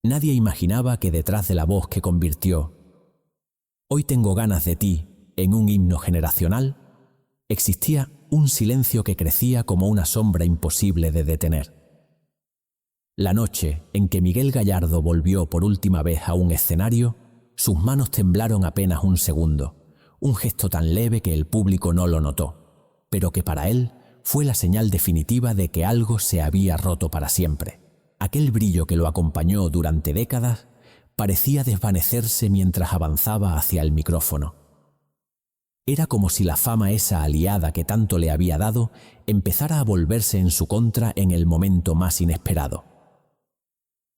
Nadie imaginaba que detrás de la voz que convirtió "Hoy tengo ganas de ti" en un himno generacional, existía un silencio que crecía como una sombra imposible de detener. La noche en que Miguel Gallardo volvió por última vez a un escenario, sus manos temblaron apenas un segundo, un gesto tan leve que el público no lo notó, pero que para él fue la señal definitiva de que algo se había roto para siempre. Aquel brillo que lo acompañó durante décadas parecía desvanecerse mientras avanzaba hacia el micrófono. Era como si la fama esa aliada que tanto le había dado empezara a volverse en su contra en el momento más inesperado.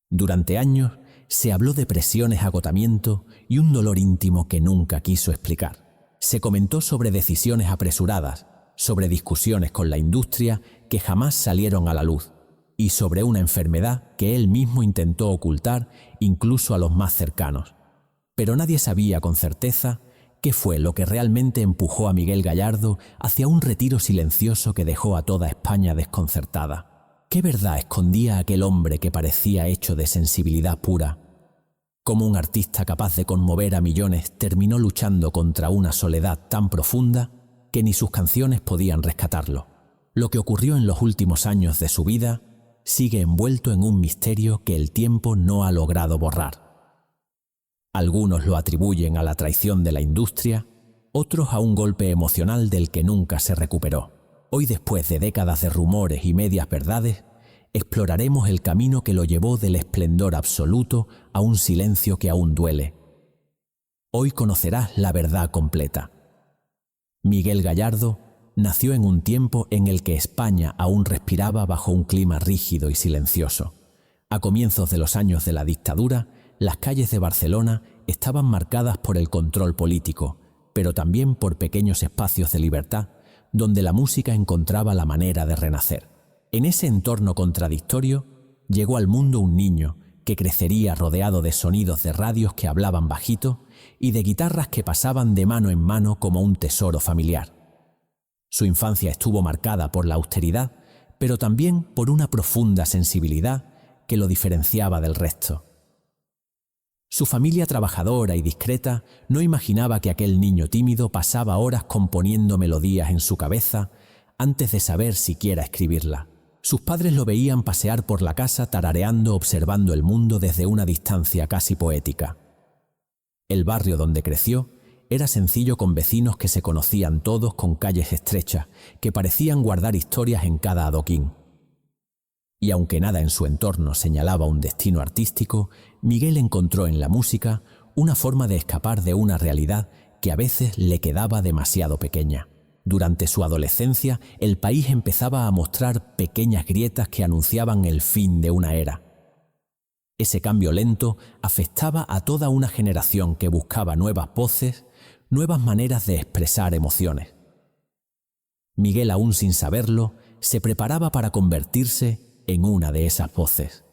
Durante años se habló de presiones, agotamiento y un dolor íntimo que nunca quiso explicar. Se comentó sobre decisiones apresuradas, sobre discusiones con la industria que jamás salieron a la luz, y sobre una enfermedad que él mismo intentó ocultar incluso a los más cercanos. Pero nadie sabía con certeza qué fue lo que realmente empujó a Miguel Gallardo hacia un retiro silencioso que dejó a toda España desconcertada. ¿Qué verdad escondía aquel hombre que parecía hecho de sensibilidad pura? ¿Cómo un artista capaz de conmover a millones terminó luchando contra una soledad tan profunda que ni sus canciones podían rescatarlo? Lo que ocurrió en los últimos años de su vida sigue envuelto en un misterio que el tiempo no ha logrado borrar. Algunos lo atribuyen a la traición de la industria, otros a un golpe emocional del que nunca se recuperó. Hoy, después de décadas de rumores y medias verdades, exploraremos el camino que lo llevó del esplendor absoluto a un silencio que aún duele. Hoy conocerás la verdad completa. Miguel Gallardo nació en un tiempo en el que España aún respiraba bajo un clima rígido y silencioso. A comienzos de los años de la dictadura, las calles de Barcelona estaban marcadas por el control político, pero también por pequeños espacios de libertad, donde la música encontraba la manera de renacer. En ese entorno contradictorio, llegó al mundo un niño que crecería rodeado de sonidos de radios que hablaban bajito y de guitarras que pasaban de mano en mano como un tesoro familiar. Su infancia estuvo marcada por la austeridad, pero también por una profunda sensibilidad que lo diferenciaba del resto. Su familia trabajadora y discreta no imaginaba que aquel niño tímido pasaba horas componiendo melodías en su cabeza antes de saber siquiera escribirla. Sus padres lo veían pasear por la casa tarareando, observando el mundo desde una distancia casi poética. El barrio donde creció era sencillo, con vecinos que se conocían todos, con calles estrechas que parecían guardar historias en cada adoquín. Y aunque nada en su entorno señalaba un destino artístico, Miguel encontró en la música una forma de escapar de una realidad que a veces le quedaba demasiado pequeña. Durante su adolescencia, el país empezaba a mostrar pequeñas grietas que anunciaban el fin de una era. Ese cambio lento afectaba a toda una generación que buscaba nuevas voces, nuevas maneras de expresar emociones. Miguel, aún sin saberlo, se preparaba para convertirse en una de esas voces.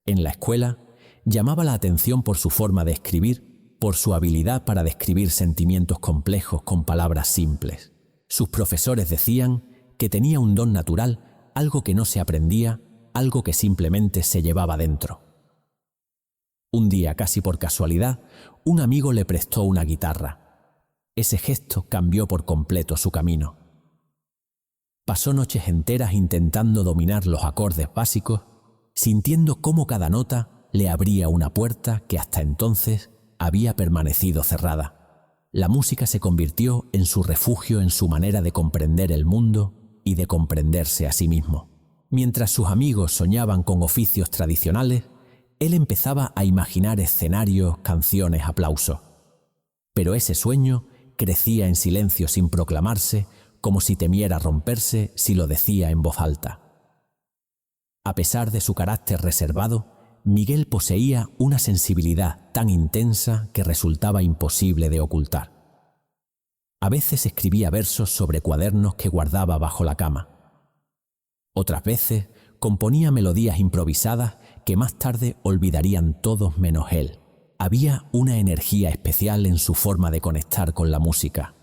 En la escuela, llamaba la atención por su forma de escribir, por su habilidad para describir sentimientos complejos con palabras simples. Sus profesores decían que tenía un don natural, algo que no se aprendía, algo que simplemente se llevaba dentro. Un día, casi por casualidad, un amigo le prestó una guitarra. Ese gesto cambió por completo su camino. Pasó noches enteras intentando dominar los acordes básicos, sintiendo cómo cada nota le abría una puerta que hasta entonces había permanecido cerrada. La música se convirtió en su refugio, en su manera de comprender el mundo y de comprenderse a sí mismo. Mientras sus amigos soñaban con oficios tradicionales, él empezaba a imaginar escenarios, canciones, aplausos. Pero ese sueño crecía en silencio sin proclamarse, como si temiera romperse si lo decía en voz alta. A pesar de su carácter reservado, Miguel poseía una sensibilidad tan intensa que resultaba imposible de ocultar. A veces escribía versos sobre cuadernos que guardaba bajo la cama. Otras veces componía melodías improvisadas que más tarde olvidarían todos menos él. Había una energía especial en su forma de conectar con la música.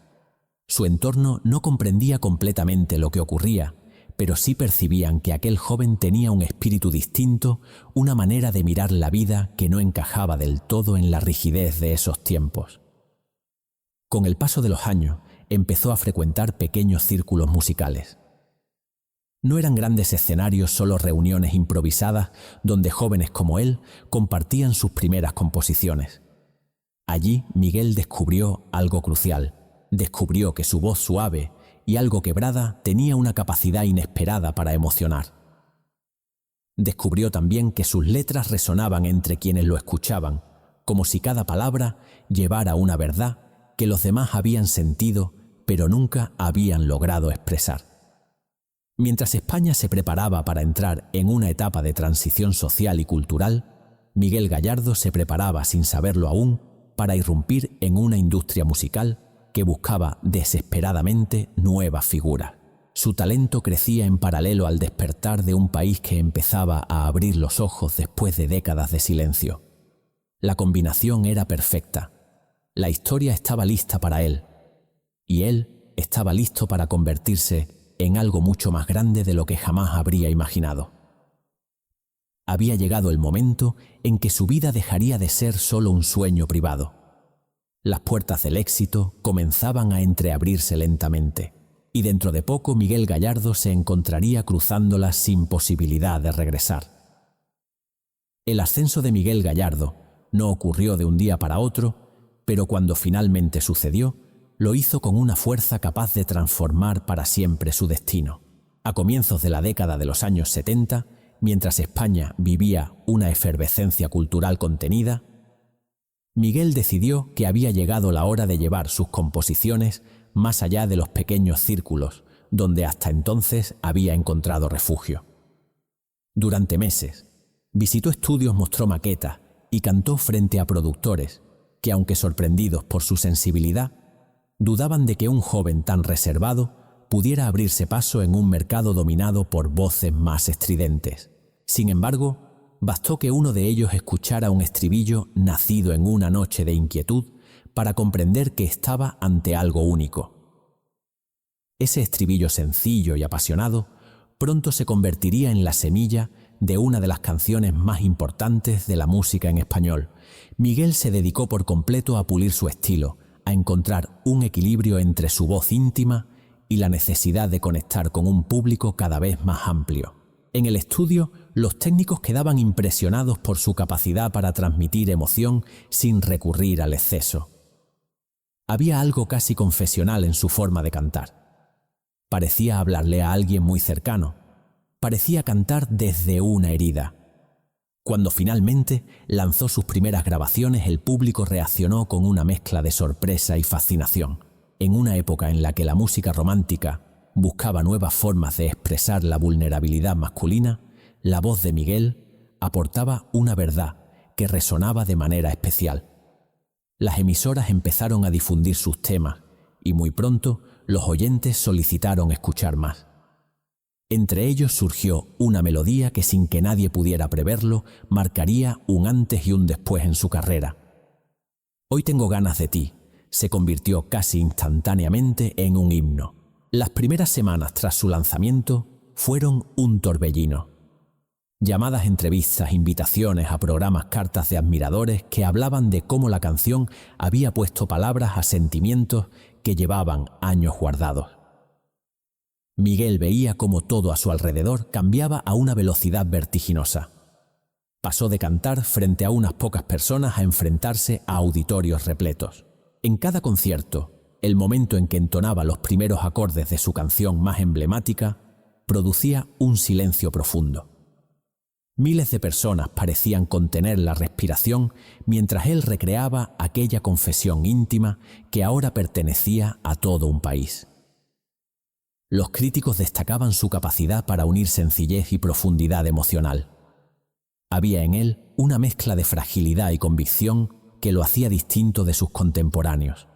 Su entorno no comprendía completamente lo que ocurría, pero sí percibían que aquel joven tenía un espíritu distinto, una manera de mirar la vida que no encajaba del todo en la rigidez de esos tiempos. Con el paso de los años, empezó a frecuentar pequeños círculos musicales. No eran grandes escenarios, solo reuniones improvisadas donde jóvenes como él compartían sus primeras composiciones. Allí Miguel descubrió algo crucial. Descubrió que su voz suave y algo quebrada tenía una capacidad inesperada para emocionar. Descubrió también que sus letras resonaban entre quienes lo escuchaban, como si cada palabra llevara una verdad que los demás habían sentido, pero nunca habían logrado expresar. Mientras España se preparaba para entrar en una etapa de transición social y cultural, Miguel Gallardo se preparaba, sin saberlo aún, para irrumpir en una industria musical que buscaba desesperadamente nuevas figuras. Su talento crecía en paralelo al despertar de un país que empezaba a abrir los ojos después de décadas de silencio. La combinación era perfecta. La historia estaba lista para él, y él estaba listo para convertirse en algo mucho más grande de lo que jamás habría imaginado. Había llegado el momento en que su vida dejaría de ser solo un sueño privado. Las puertas del éxito comenzaban a entreabrirse lentamente, y dentro de poco Miguel Gallardo se encontraría cruzándolas sin posibilidad de regresar. El ascenso de Miguel Gallardo no ocurrió de un día para otro, pero cuando finalmente sucedió, lo hizo con una fuerza capaz de transformar para siempre su destino. A comienzos de la década de los años 70, mientras España vivía una efervescencia cultural contenida, Miguel decidió que había llegado la hora de llevar sus composiciones más allá de los pequeños círculos donde hasta entonces había encontrado refugio. Durante meses, visitó estudios, mostró maquetas y cantó frente a productores que, aunque sorprendidos por su sensibilidad, dudaban de que un joven tan reservado pudiera abrirse paso en un mercado dominado por voces más estridentes. Sin embargo, bastó que uno de ellos escuchara un estribillo nacido en una noche de inquietud para comprender que estaba ante algo único. Ese estribillo sencillo y apasionado pronto se convertiría en la semilla de una de las canciones más importantes de la música en español. Miguel se dedicó por completo a pulir su estilo, a encontrar un equilibrio entre su voz íntima y la necesidad de conectar con un público cada vez más amplio. En el estudio, los técnicos quedaban impresionados por su capacidad para transmitir emoción sin recurrir al exceso. Había algo casi confesional en su forma de cantar. Parecía hablarle a alguien muy cercano. Parecía cantar desde una herida. Cuando finalmente lanzó sus primeras grabaciones, el público reaccionó con una mezcla de sorpresa y fascinación. En una época en la que la música romántica buscaba nuevas formas de expresar la vulnerabilidad masculina, la voz de Miguel aportaba una verdad que resonaba de manera especial. Las emisoras empezaron a difundir sus temas y muy pronto los oyentes solicitaron escuchar más. Entre ellos surgió una melodía que, sin que nadie pudiera preverlo, marcaría un antes y un después en su carrera. Hoy tengo ganas de ti se convirtió casi instantáneamente en un himno. Las primeras semanas tras su lanzamiento fueron un torbellino. Llamadas, entrevistas, invitaciones a programas, cartas de admiradores que hablaban de cómo la canción había puesto palabras a sentimientos que llevaban años guardados. Miguel veía cómo todo a su alrededor cambiaba a una velocidad vertiginosa. Pasó de cantar frente a unas pocas personas a enfrentarse a auditorios repletos. En cada concierto, el momento en que entonaba los primeros acordes de su canción más emblemática producía un silencio profundo. Miles de personas parecían contener la respiración mientras él recreaba aquella confesión íntima que ahora pertenecía a todo un país. Los críticos destacaban su capacidad para unir sencillez y profundidad emocional. Había en él una mezcla de fragilidad y convicción que lo hacía distinto de sus contemporáneos.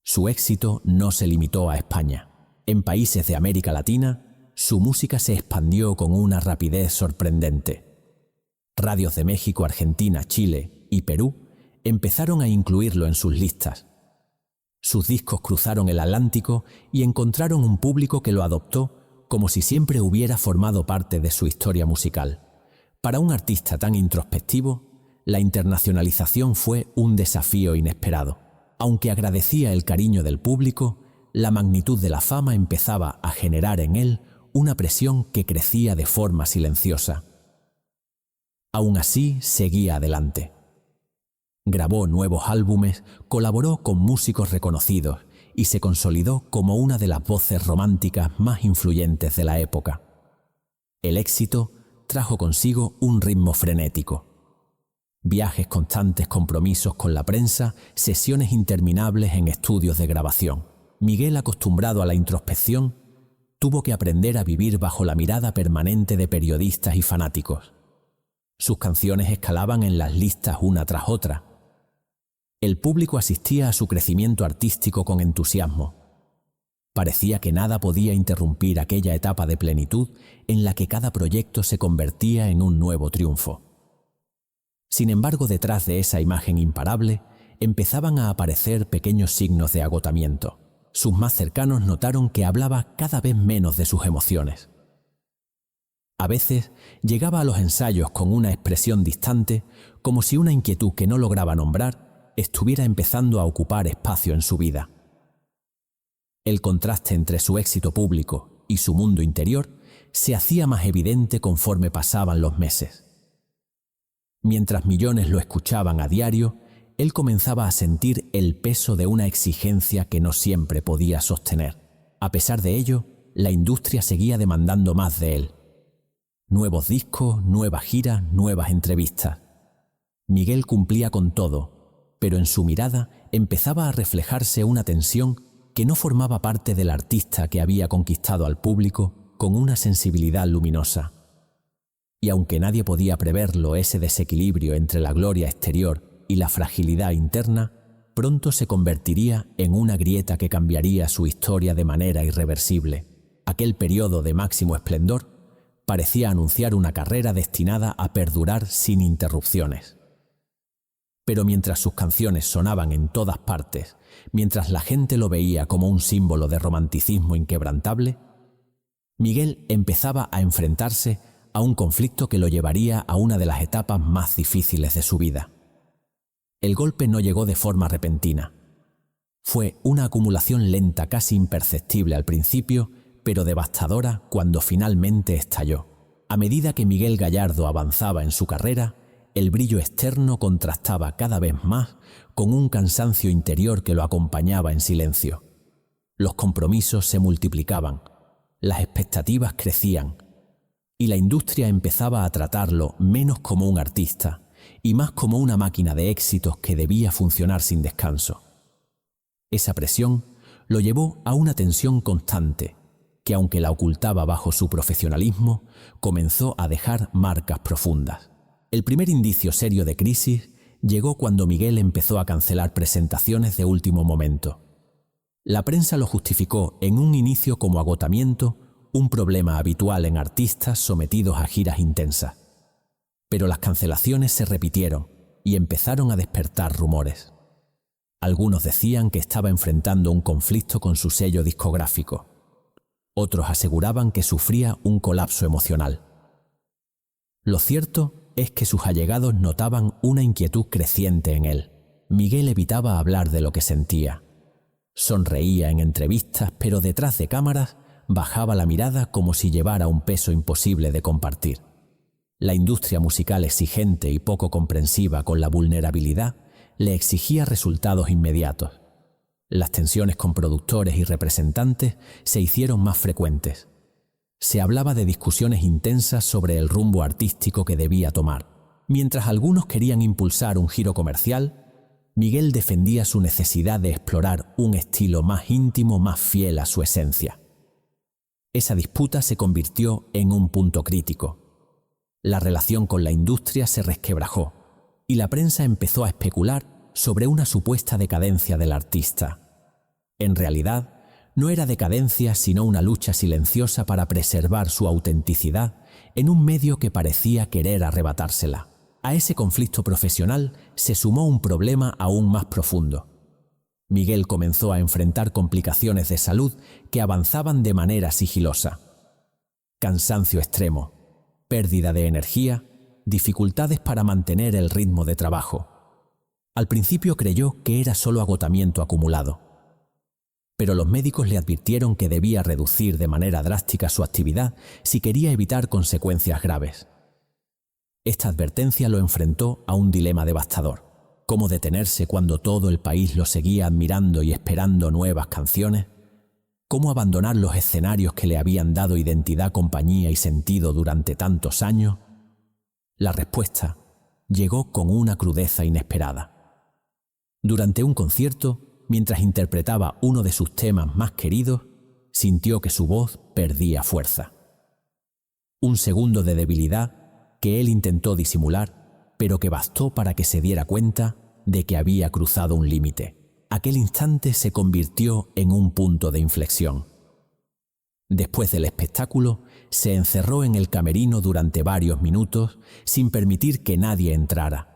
Su éxito no se limitó a España. En países de América Latina, su música se expandió con una rapidez sorprendente. Radios de México, Argentina, Chile y Perú empezaron a incluirlo en sus listas. Sus discos cruzaron el Atlántico y encontraron un público que lo adoptó como si siempre hubiera formado parte de su historia musical. Para un artista tan introspectivo, la internacionalización fue un desafío inesperado. Aunque agradecía el cariño del público, la magnitud de la fama empezaba a generar en él una presión que crecía de forma silenciosa. Aún así, seguía adelante. Grabó nuevos álbumes, colaboró con músicos reconocidos y se consolidó como una de las voces románticas más influyentes de la época. El éxito trajo consigo un ritmo frenético. Viajes constantes, compromisos con la prensa, sesiones interminables en estudios de grabación. Miguel, acostumbrado a la introspección, tuvo que aprender a vivir bajo la mirada permanente de periodistas y fanáticos. Sus canciones escalaban en las listas una tras otra. El público asistía a su crecimiento artístico con entusiasmo. Parecía que nada podía interrumpir aquella etapa de plenitud en la que cada proyecto se convertía en un nuevo triunfo. Sin embargo, detrás de esa imagen imparable, empezaban a aparecer pequeños signos de agotamiento. Sus más cercanos notaron que hablaba cada vez menos de sus emociones. A veces llegaba a los ensayos con una expresión distante, como si una inquietud que no lograba nombrar estuviera empezando a ocupar espacio en su vida. El contraste entre su éxito público y su mundo interior se hacía más evidente conforme pasaban los meses. Mientras millones lo escuchaban a diario, él comenzaba a sentir el peso de una exigencia que no siempre podía sostener. A pesar de ello, la industria seguía demandando más de él. Nuevos discos, nuevas giras, nuevas entrevistas. Miguel cumplía con todo, pero en su mirada empezaba a reflejarse una tensión que no formaba parte del artista que había conquistado al público con una sensibilidad luminosa. Y aunque nadie podía preverlo, ese desequilibrio entre la gloria exterior y la fragilidad interna pronto se convertiría en una grieta que cambiaría su historia de manera irreversible. Aquel periodo de máximo esplendor parecía anunciar una carrera destinada a perdurar sin interrupciones. Pero mientras sus canciones sonaban en todas partes, mientras la gente lo veía como un símbolo de romanticismo inquebrantable, Miguel empezaba a enfrentarse a un conflicto que lo llevaría a una de las etapas más difíciles de su vida. El golpe no llegó de forma repentina. Fue una acumulación lenta, casi imperceptible al principio, pero devastadora cuando finalmente estalló. A medida que Miguel Gallardo avanzaba en su carrera, el brillo externo contrastaba cada vez más con un cansancio interior que lo acompañaba en silencio. Los compromisos se multiplicaban, las expectativas crecían, y la industria empezaba a tratarlo menos como un artista y más como una máquina de éxitos que debía funcionar sin descanso. Esa presión lo llevó a una tensión constante, que aunque la ocultaba bajo su profesionalismo, comenzó a dejar marcas profundas. El primer indicio serio de crisis llegó cuando Miguel empezó a cancelar presentaciones de último momento. La prensa lo justificó en un inicio como agotamiento, un problema habitual en artistas sometidos a giras intensas. Pero las cancelaciones se repitieron y empezaron a despertar rumores. Algunos decían que estaba enfrentando un conflicto con su sello discográfico. Otros aseguraban que sufría un colapso emocional. Lo cierto es que sus allegados notaban una inquietud creciente en él. Miguel evitaba hablar de lo que sentía. Sonreía en entrevistas, pero detrás de cámaras bajaba la mirada como si llevara un peso imposible de compartir. La industria musical exigente y poco comprensiva con la vulnerabilidad le exigía resultados inmediatos. Las tensiones con productores y representantes se hicieron más frecuentes. Se hablaba de discusiones intensas sobre el rumbo artístico que debía tomar. Mientras algunos querían impulsar un giro comercial, Miguel defendía su necesidad de explorar un estilo más íntimo, más fiel a su esencia. Esa disputa se convirtió en un punto crítico. La relación con la industria se resquebrajó y la prensa empezó a especular sobre una supuesta decadencia del artista. En realidad, no era decadencia sino una lucha silenciosa para preservar su autenticidad en un medio que parecía querer arrebatársela. A ese conflicto profesional se sumó un problema aún más profundo. Miguel comenzó a enfrentar complicaciones de salud que avanzaban de manera sigilosa. Cansancio extremo, pérdida de energía, dificultades para mantener el ritmo de trabajo. Al principio creyó que era solo agotamiento acumulado, pero los médicos le advirtieron que debía reducir de manera drástica su actividad si quería evitar consecuencias graves. Esta advertencia lo enfrentó a un dilema devastador: ¿cómo detenerse cuando todo el país lo seguía admirando y esperando nuevas canciones? ¿Cómo abandonar los escenarios que le habían dado identidad, compañía y sentido durante tantos años? La respuesta llegó con una crudeza inesperada. Durante un concierto, mientras interpretaba uno de sus temas más queridos, sintió que su voz perdía fuerza. Un segundo de debilidad que él intentó disimular, pero que bastó para que se diera cuenta de que había cruzado un límite. Aquel instante se convirtió en un punto de inflexión. Después del espectáculo, se encerró en el camerino durante varios minutos sin permitir que nadie entrara.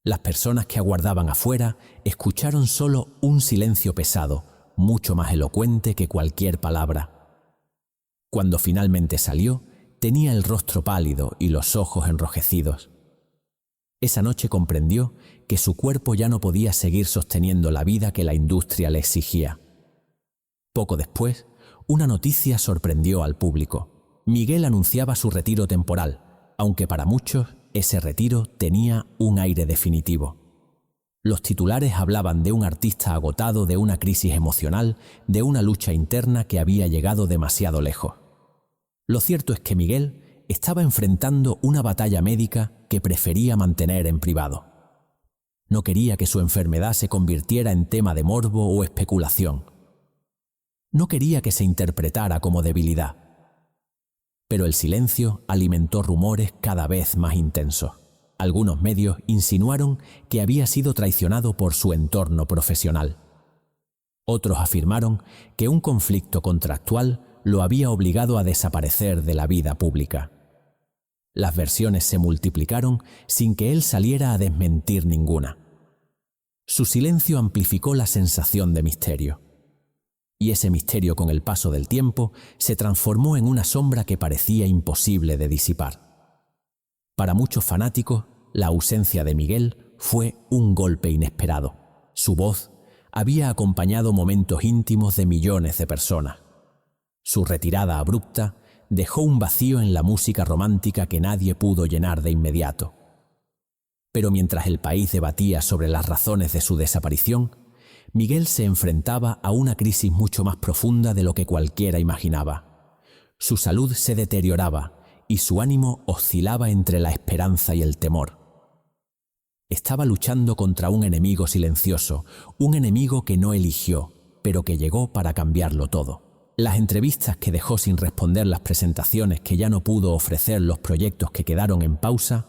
Las personas que aguardaban afuera escucharon solo un silencio pesado, mucho más elocuente que cualquier palabra. Cuando finalmente salió, tenía el rostro pálido y los ojos enrojecidos. Esa noche comprendió que su cuerpo ya no podía seguir sosteniendo la vida que la industria le exigía. Poco después, una noticia sorprendió al público. Miguel anunciaba su retiro temporal, aunque para muchos ese retiro tenía un aire definitivo. Los titulares hablaban de un artista agotado, de una crisis emocional, de una lucha interna que había llegado demasiado lejos. Lo cierto es que Miguel estaba enfrentando una batalla médica que prefería mantener en privado. No quería que su enfermedad se convirtiera en tema de morbo o especulación. No quería que se interpretara como debilidad. Pero el silencio alimentó rumores cada vez más intensos. Algunos medios insinuaron que había sido traicionado por su entorno profesional. Otros afirmaron que un conflicto contractual lo había obligado a desaparecer de la vida pública. Las versiones se multiplicaron sin que él saliera a desmentir ninguna. Su silencio amplificó la sensación de misterio. Y ese misterio, con el paso del tiempo, se transformó en una sombra que parecía imposible de disipar. Para muchos fanáticos, la ausencia de Miguel fue un golpe inesperado. Su voz había acompañado momentos íntimos de millones de personas. Su retirada abrupta dejó un vacío en la música romántica que nadie pudo llenar de inmediato. Pero mientras el país debatía sobre las razones de su desaparición, Miguel se enfrentaba a una crisis mucho más profunda de lo que cualquiera imaginaba. Su salud se deterioraba y su ánimo oscilaba entre la esperanza y el temor. Estaba luchando contra un enemigo silencioso, un enemigo que no eligió, pero que llegó para cambiarlo todo. Las entrevistas que dejó sin responder, las presentaciones que ya no pudo ofrecer, los proyectos que quedaron en pausa,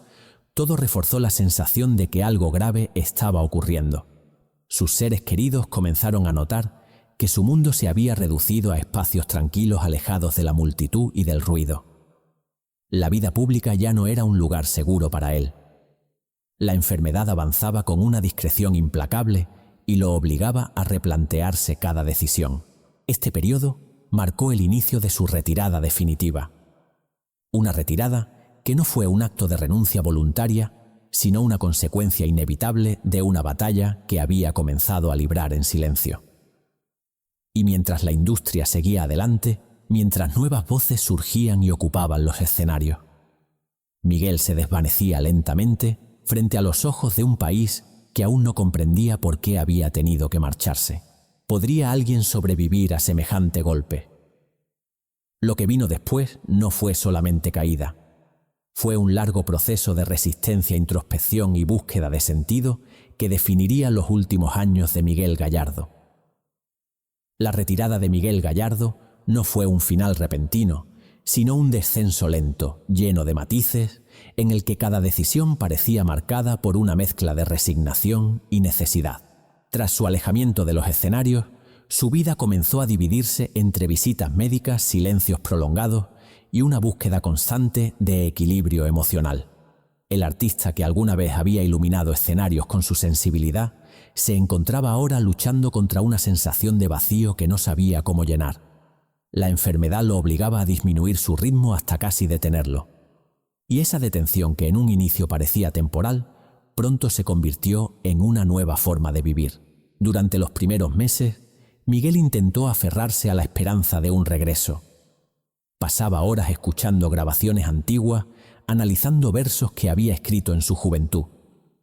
todo reforzó la sensación de que algo grave estaba ocurriendo. Sus seres queridos comenzaron a notar que su mundo se había reducido a espacios tranquilos, alejados de la multitud y del ruido. La vida pública ya no era un lugar seguro para él. La enfermedad avanzaba con una discreción implacable y lo obligaba a replantearse cada decisión. Este periodo marcó el inicio de su retirada definitiva. Una retirada que no fue un acto de renuncia voluntaria, sino una consecuencia inevitable de una batalla que había comenzado a librar en silencio. Y mientras la industria seguía adelante, mientras nuevas voces surgían y ocupaban los escenarios, Miguel se desvanecía lentamente frente a los ojos de un país que aún no comprendía por qué había tenido que marcharse. ¿Podría alguien sobrevivir a semejante golpe? Lo que vino después no fue solamente caída. Fue un largo proceso de resistencia, introspección y búsqueda de sentido que definiría los últimos años de Miguel Gallardo. La retirada de Miguel Gallardo no fue un final repentino, sino un descenso lento, lleno de matices, en el que cada decisión parecía marcada por una mezcla de resignación y necesidad. Tras su alejamiento de los escenarios, su vida comenzó a dividirse entre visitas médicas, silencios prolongados y una búsqueda constante de equilibrio emocional. El artista que alguna vez había iluminado escenarios con su sensibilidad se encontraba ahora luchando contra una sensación de vacío que no sabía cómo llenar. La enfermedad lo obligaba a disminuir su ritmo hasta casi detenerlo. Y esa detención, que en un inicio parecía temporal, pronto se convirtió en una nueva forma de vivir. Durante los primeros meses, Miguel intentó aferrarse a la esperanza de un regreso. Pasaba horas escuchando grabaciones antiguas, analizando versos que había escrito en su juventud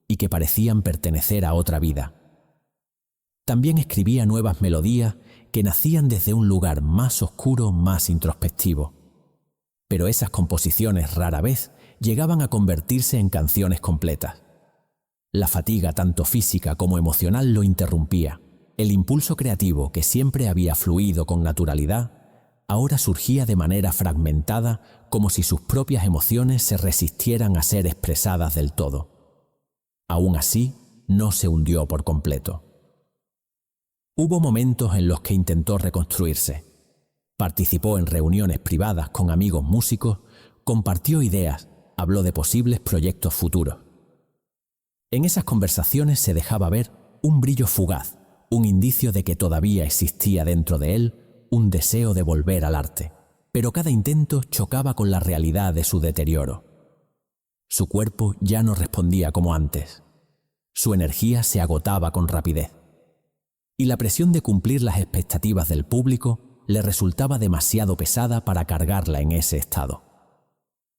y que parecían pertenecer a otra vida. También escribía nuevas melodías que nacían desde un lugar más oscuro, más introspectivo. Pero esas composiciones rara vez llegaban a convertirse en canciones completas. La fatiga, tanto física como emocional, lo interrumpía. El impulso creativo, que siempre había fluido con naturalidad, ahora surgía de manera fragmentada, como si sus propias emociones se resistieran a ser expresadas del todo. Aún así, no se hundió por completo. Hubo momentos en los que intentó reconstruirse. Participó en reuniones privadas con amigos músicos, compartió ideas, habló de posibles proyectos futuros. En esas conversaciones se dejaba ver un brillo fugaz, un indicio de que todavía existía dentro de él un deseo de volver al arte. Pero cada intento chocaba con la realidad de su deterioro. Su cuerpo ya no respondía como antes. Su energía se agotaba con rapidez. Y la presión de cumplir las expectativas del público le resultaba demasiado pesada para cargarla en ese estado.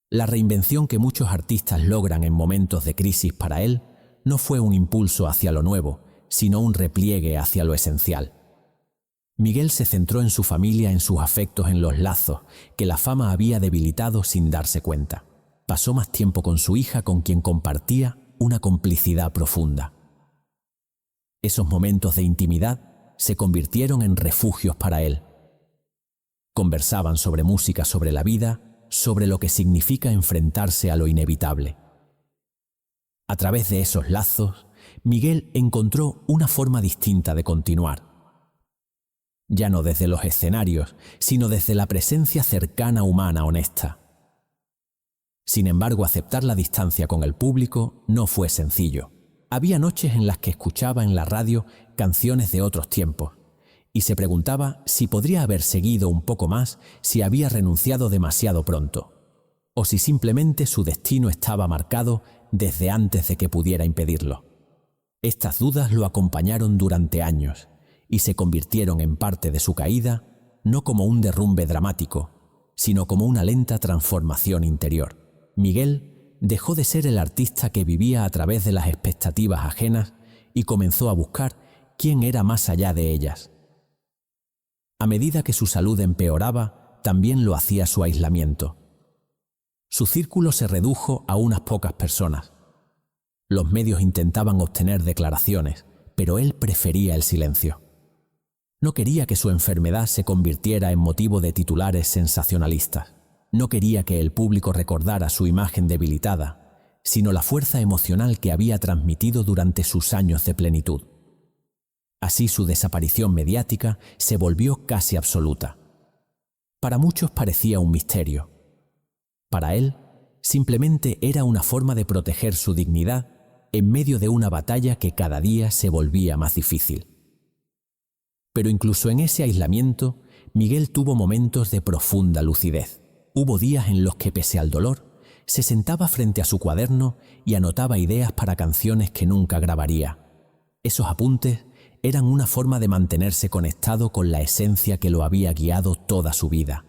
La reinvención que muchos artistas logran en momentos de crisis, para él no fue un impulso hacia lo nuevo, sino un repliegue hacia lo esencial. Miguel se centró en su familia, en sus afectos, en los lazos que la fama había debilitado sin darse cuenta. Pasó más tiempo con su hija, con quien compartía una complicidad profunda. Esos momentos de intimidad se convirtieron en refugios para él. Conversaban sobre música, sobre la vida, sobre lo que significa enfrentarse a lo inevitable. A través de esos lazos, Miguel encontró una forma distinta de continuar. Ya no desde los escenarios, sino desde la presencia cercana, humana, honesta. Sin embargo, aceptar la distancia con el público no fue sencillo. Había noches en las que escuchaba en la radio canciones de otros tiempos y se preguntaba si podría haber seguido un poco más, si había renunciado demasiado pronto, o si simplemente su destino estaba marcado desde antes de que pudiera impedirlo. Estas dudas lo acompañaron durante años y se convirtieron en parte de su caída, no como un derrumbe dramático, sino como una lenta transformación interior. Miguel dejó de ser el artista que vivía a través de las expectativas ajenas y comenzó a buscar quién era más allá de ellas. A medida que su salud empeoraba, también lo hacía su aislamiento. Su círculo se redujo a unas pocas personas. Los medios intentaban obtener declaraciones, pero él prefería el silencio. No quería que su enfermedad se convirtiera en motivo de titulares sensacionalistas. No quería que el público recordara su imagen debilitada, sino la fuerza emocional que había transmitido durante sus años de plenitud. Así su desaparición mediática se volvió casi absoluta. Para muchos parecía un misterio. Para él, simplemente era una forma de proteger su dignidad en medio de una batalla que cada día se volvía más difícil. Pero incluso en ese aislamiento, Miguel tuvo momentos de profunda lucidez. Hubo días en los que, pese al dolor, se sentaba frente a su cuaderno y anotaba ideas para canciones que nunca grabaría. Esos apuntes eran una forma de mantenerse conectado con la esencia que lo había guiado toda su vida.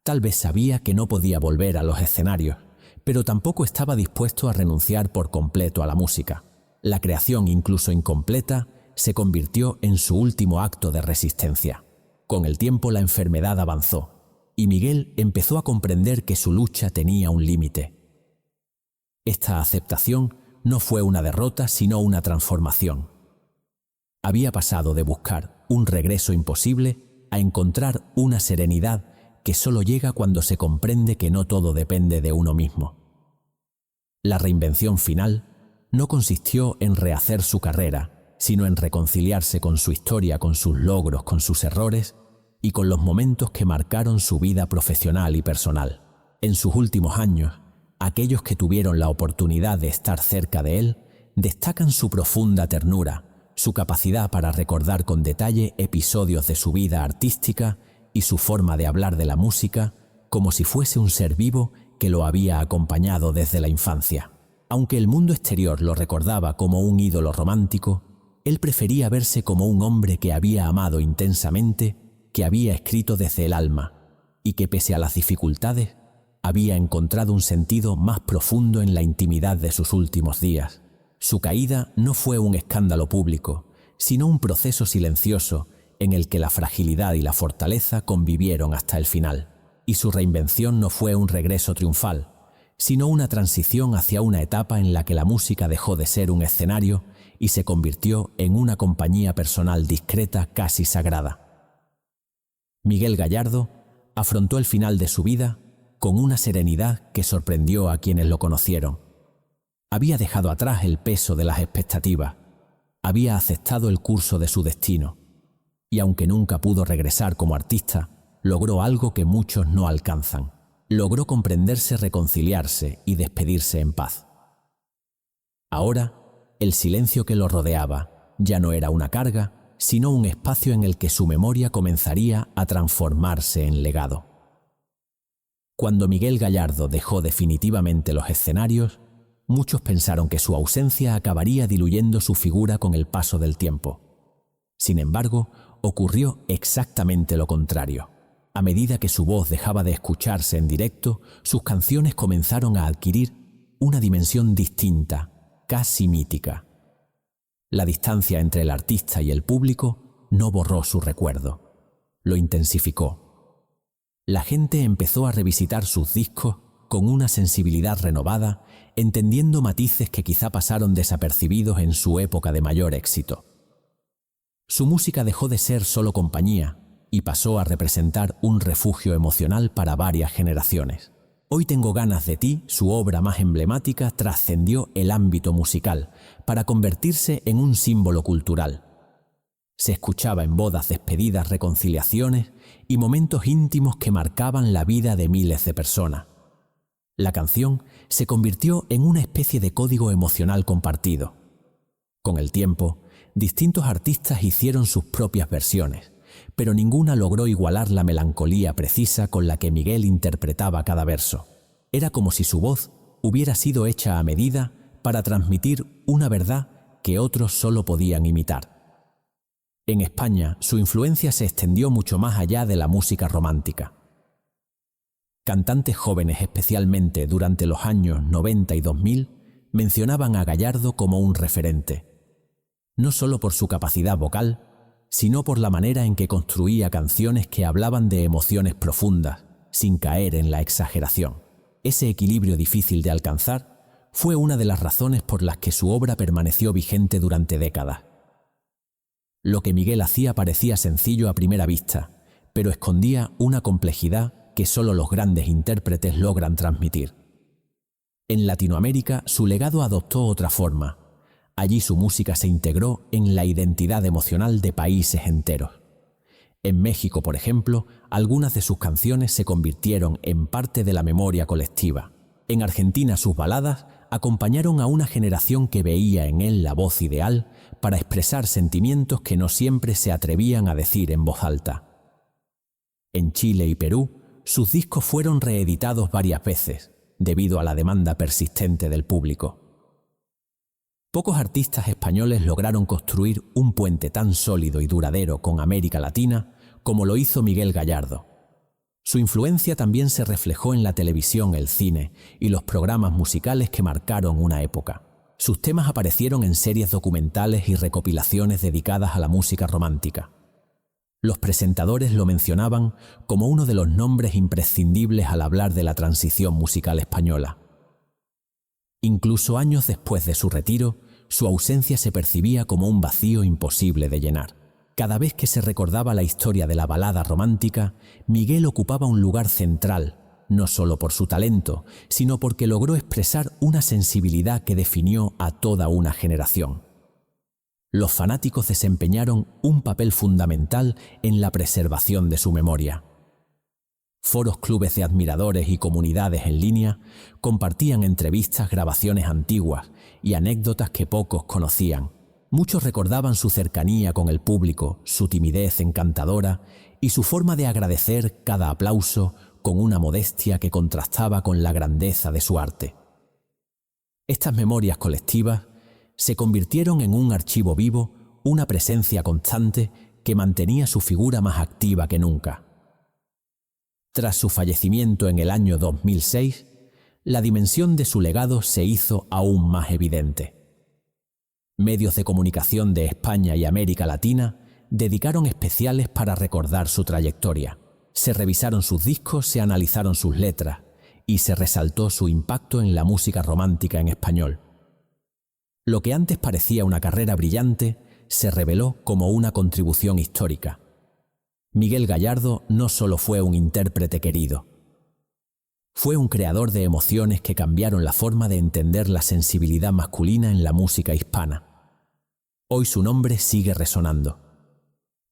Tal vez sabía que no podía volver a los escenarios, pero tampoco estaba dispuesto a renunciar por completo a la música. La creación, incluso incompleta, se convirtió en su último acto de resistencia. Con el tiempo la enfermedad avanzó y Miguel empezó a comprender que su lucha tenía un límite. Esta aceptación no fue una derrota, sino una transformación. Había pasado de buscar un regreso imposible a encontrar una serenidad que solo llega cuando se comprende que no todo depende de uno mismo. La reinvención final no consistió en rehacer su carrera, sino en reconciliarse con su historia, con sus logros, con sus errores y con los momentos que marcaron su vida profesional y personal. En sus últimos años, aquellos que tuvieron la oportunidad de estar cerca de él destacan su profunda ternura, su capacidad para recordar con detalle episodios de su vida artística y su forma de hablar de la música como si fuese un ser vivo que lo había acompañado desde la infancia. Aunque el mundo exterior lo recordaba como un ídolo romántico, él prefería verse como un hombre que había amado intensamente, que había escrito desde el alma y que, pese a las dificultades, había encontrado un sentido más profundo en la intimidad de sus últimos días. Su caída no fue un escándalo público, sino un proceso silencioso en el que la fragilidad y la fortaleza convivieron hasta el final. Y su reinvención no fue un regreso triunfal, sino una transición hacia una etapa en la que la música dejó de ser un escenario y se convirtió en una compañía personal discreta, casi sagrada. Miguel Gallardo afrontó el final de su vida con una serenidad que sorprendió a quienes lo conocieron. Había dejado atrás el peso de las expectativas, había aceptado el curso de su destino, y aunque nunca pudo regresar como artista, logró algo que muchos no alcanzan. Logró comprenderse, reconciliarse y despedirse en paz. Ahora, el silencio que lo rodeaba ya no era una carga, sino un espacio en el que su memoria comenzaría a transformarse en legado. Cuando Miguel Gallardo dejó definitivamente los escenarios, muchos pensaron que su ausencia acabaría diluyendo su figura con el paso del tiempo. Sin embargo, ocurrió exactamente lo contrario. A medida que su voz dejaba de escucharse en directo, sus canciones comenzaron a adquirir una dimensión distinta, casi mítica. La distancia entre el artista y el público no borró su recuerdo, lo intensificó. La gente empezó a revisitar sus discos con una sensibilidad renovada, entendiendo matices que quizá pasaron desapercibidos en su época de mayor éxito. Su música dejó de ser solo compañía y pasó a representar un refugio emocional para varias generaciones. Hoy tengo ganas de ti, su obra más emblemática, trascendió el ámbito musical para convertirse en un símbolo cultural. Se escuchaba en bodas, despedidas, reconciliaciones y momentos íntimos que marcaban la vida de miles de personas. La canción se convirtió en una especie de código emocional compartido. Con el tiempo, distintos artistas hicieron sus propias versiones, pero ninguna logró igualar la melancolía precisa con la que Miguel interpretaba cada verso. Era como si su voz hubiera sido hecha a medida para transmitir una verdad que otros solo podían imitar. En España, su influencia se extendió mucho más allá de la música romántica. Cantantes jóvenes, especialmente durante los años 90 y 2000, mencionaban a Gallardo como un referente, no solo por su capacidad vocal, sino por la manera en que construía canciones que hablaban de emociones profundas, sin caer en la exageración. Ese equilibrio difícil de alcanzar fue una de las razones por las que su obra permaneció vigente durante décadas. Lo que Miguel hacía parecía sencillo a primera vista, pero escondía una complejidad que solo los grandes intérpretes logran transmitir. En Latinoamérica, su legado adoptó otra forma. Allí su música se integró en la identidad emocional de países enteros. En México, por ejemplo, algunas de sus canciones se convirtieron en parte de la memoria colectiva. En Argentina, sus baladas acompañaron a una generación que veía en él la voz ideal para expresar sentimientos que no siempre se atrevían a decir en voz alta. En Chile y Perú, sus discos fueron reeditados varias veces, debido a la demanda persistente del público. Pocos artistas españoles lograron construir un puente tan sólido y duradero con América Latina como lo hizo Miguel Gallardo. Su influencia también se reflejó en la televisión, el cine y los programas musicales que marcaron una época. Sus temas aparecieron en series documentales y recopilaciones dedicadas a la música romántica. Los presentadores lo mencionaban como uno de los nombres imprescindibles al hablar de la transición musical española. Incluso años después de su retiro, su ausencia se percibía como un vacío imposible de llenar. Cada vez que se recordaba la historia de la balada romántica, Miguel ocupaba un lugar central, no solo por su talento, sino porque logró expresar una sensibilidad que definió a toda una generación. Los fanáticos desempeñaron un papel fundamental en la preservación de su memoria. Foros, clubes de admiradores y comunidades en línea compartían entrevistas, grabaciones antiguas y anécdotas que pocos conocían. Muchos recordaban su cercanía con el público, su timidez encantadora y su forma de agradecer cada aplauso con una modestia que contrastaba con la grandeza de su arte. Estas memorias colectivas se convirtieron en un archivo vivo, una presencia constante que mantenía su figura más activa que nunca. Tras su fallecimiento en el año 2006, la dimensión de su legado se hizo aún más evidente. Medios de comunicación de España y América Latina dedicaron especiales para recordar su trayectoria. Se revisaron sus discos, se analizaron sus letras y se resaltó su impacto en la música romántica en español. Lo que antes parecía una carrera brillante se reveló como una contribución histórica. Miguel Gallardo no solo fue un intérprete querido, fue un creador de emociones que cambiaron la forma de entender la sensibilidad masculina en la música hispana. Hoy su nombre sigue resonando.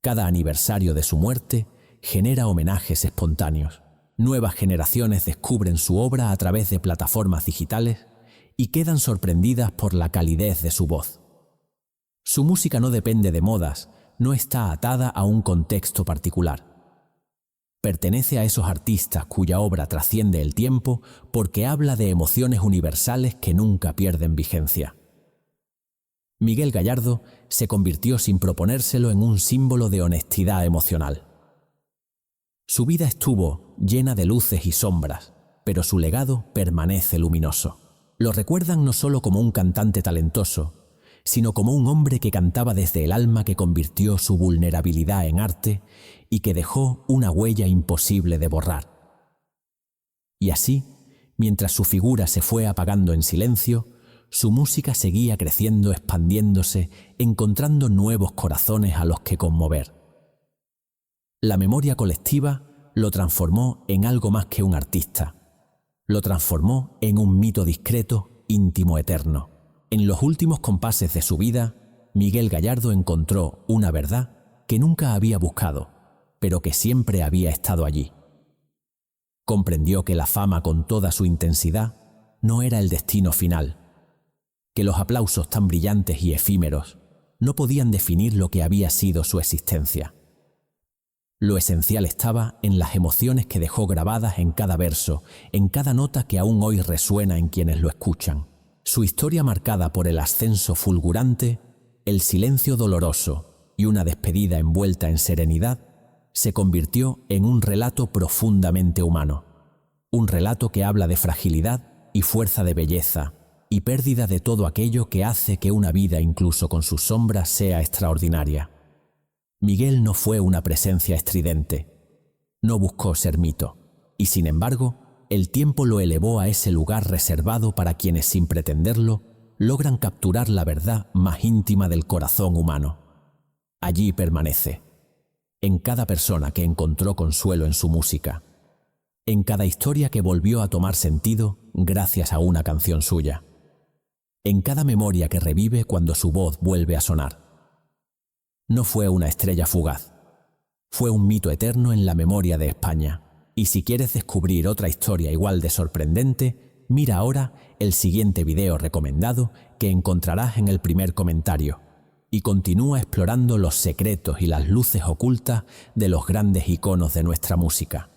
Cada aniversario de su muerte genera homenajes espontáneos. Nuevas generaciones descubren su obra a través de plataformas digitales y quedan sorprendidas por la calidez de su voz. Su música no depende de modas, no está atada a un contexto particular. Pertenece a esos artistas cuya obra trasciende el tiempo porque habla de emociones universales que nunca pierden vigencia. Miguel Gallardo se convirtió sin proponérselo en un símbolo de honestidad emocional. Su vida estuvo llena de luces y sombras, pero su legado permanece luminoso. Lo recuerdan no solo como un cantante talentoso, sino como un hombre que cantaba desde el alma, que convirtió su vulnerabilidad en arte y que dejó una huella imposible de borrar. Y así, mientras su figura se fue apagando en silencio, su música seguía creciendo, expandiéndose, encontrando nuevos corazones a los que conmover. La memoria colectiva lo transformó en algo más que un artista. Lo transformó en un mito discreto, íntimo, eterno. En los últimos compases de su vida, Miguel Gallardo encontró una verdad que nunca había buscado, pero que siempre había estado allí. Comprendió que la fama, con toda su intensidad, no era el destino final, que los aplausos tan brillantes y efímeros no podían definir lo que había sido su existencia. Lo esencial estaba en las emociones que dejó grabadas en cada verso, en cada nota que aún hoy resuena en quienes lo escuchan. Su historia, marcada por el ascenso fulgurante, el silencio doloroso y una despedida envuelta en serenidad, se convirtió en un relato profundamente humano. Un relato que habla de fragilidad y fuerza, de belleza y pérdida de todo aquello que hace que una vida, incluso con sus sombras, sea extraordinaria. Miguel no fue una presencia estridente, no buscó ser mito, y sin embargo, el tiempo lo elevó a ese lugar reservado para quienes, sin pretenderlo, logran capturar la verdad más íntima del corazón humano. Allí permanece, en cada persona que encontró consuelo en su música, en cada historia que volvió a tomar sentido gracias a una canción suya, en cada memoria que revive cuando su voz vuelve a sonar. No fue una estrella fugaz, fue un mito eterno en la memoria de España. Y si quieres descubrir otra historia igual de sorprendente, mira ahora el siguiente video recomendado que encontrarás en el primer comentario y continúa explorando los secretos y las luces ocultas de los grandes iconos de nuestra música.